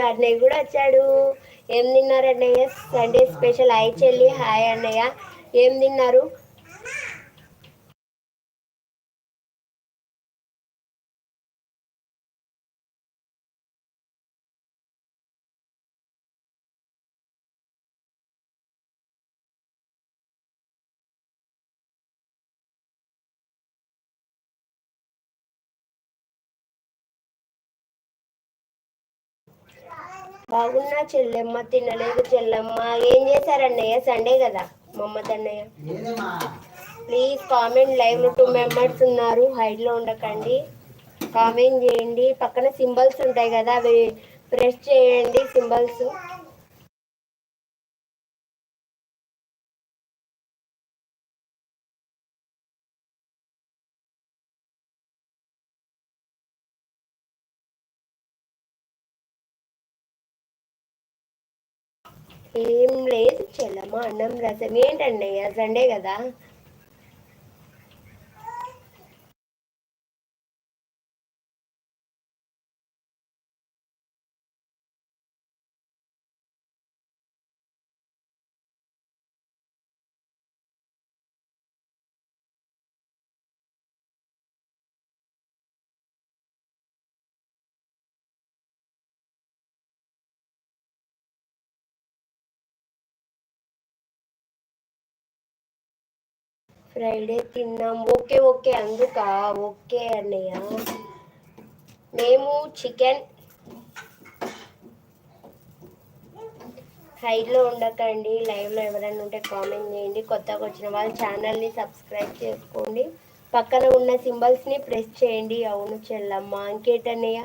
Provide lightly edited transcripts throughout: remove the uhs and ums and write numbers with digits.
అన్నయ్య కూడా వచ్చాడు. ఏం తిన్నారు అన్నయ్య? Sunday special. హాయ్ చెల్లి. హాయ్ అన్నయ్య. ఏం తిన్నారు? బాగున్నా చెల్లెమ్మ. తినలేదు చెల్లెమ్మ. ఏం చేశారన్నయ్య? సండే కదా మమ్మద్ అన్నయ్య. Please comment. లైవ్లో 2 మెంబర్స్ ఉన్నారు. హైడ్లో ఉండకండి. కామెంట్ చేయండి. పక్కన సింబల్స్ ఉంటాయి కదా, అవి ప్రెస్ చేయండి సింబల్స్. ఏం లేదు చెల్లమ్మ, అన్నం రసం. ఏంటన్నయ్య సండే కదా? ఫ్రైడే తిన్నాం. Okay okay, అందుకా. ఓకే అన్నయ్య. మేము చికెన్. హైడ్లో ఉండకండి. లైవ్లో ఎవరైనా ఉంటే కామెంట్ చేయండి. కొత్తగా వచ్చిన వాళ్ళు ఛానల్ని సబ్స్క్రైబ్ చేసుకోండి. పక్కన ఉన్న సింబల్స్ని ప్రెస్ చేయండి. అవును చెల్లమ్మ. ఇంకేటన్నయ్య?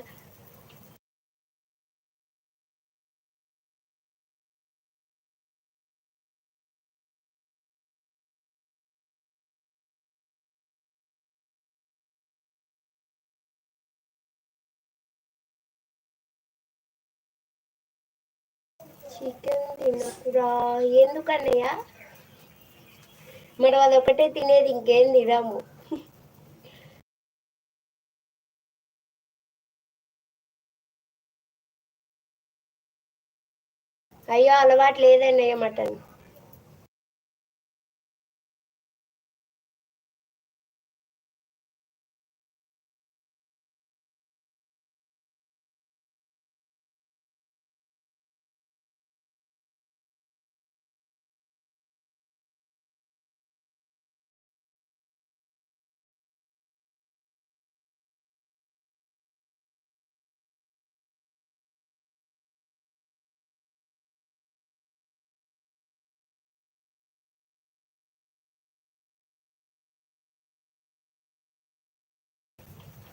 చికెన్ తినకురా. ఎందుకన్నయ్య? మరి అది ఒకటే తినేది, ఇంకేం తినము. అయ్యో, అలవాటు లేదన్నయ్య మటన్.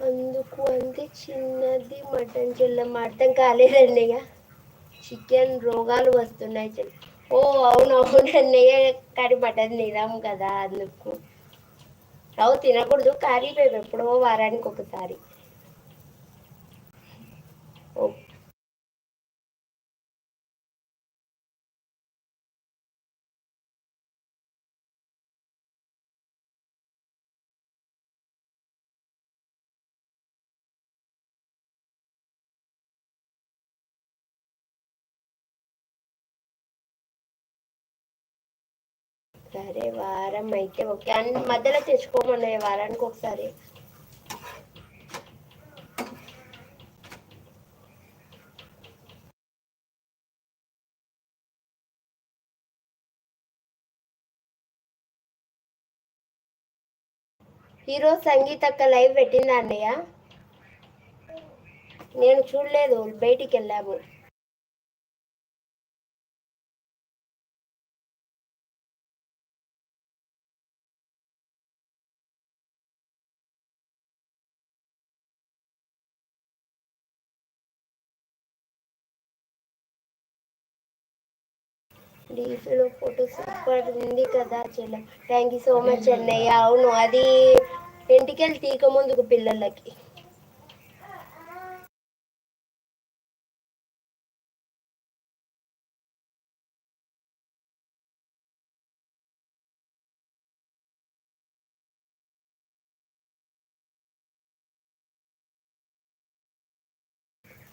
అందుకు అంతే చిన్నది మటన్ చెల్లమ్మ. అర్థం కాలేదన్నయ్య. చికెన్ రోగాలు వస్తున్నాయి చెల్లి. ఓ అవునవును అన్నయ్య, కానీ మటన్ తినాం కదా అందుకు. అవు తినకూడదు, కానీ మేము ఎప్పుడో వారానికి ఒకసారి. ఓ, సరే వారం అయితే ఓకే. అన్ని మధ్యలో తెచ్చుకోమన్నయ్య, వారానికి ఒకసారి. ఈరోజు సంగీత అక్క లైవ్ పెట్టిందా అన్నయ్య? నేను చూడలేదు, బయటికి వెళ్ళాము. డీపీలో ఫోటో సూపర్ ఉంది కదా చెల్ల. థ్యాంక్ యూ సో మచ్ అన్నయ్య. అవును, అది ఎంటికెళ్ళి తీక ముందుకు పిల్లలకి.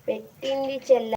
పెట్టింది చెల్ల.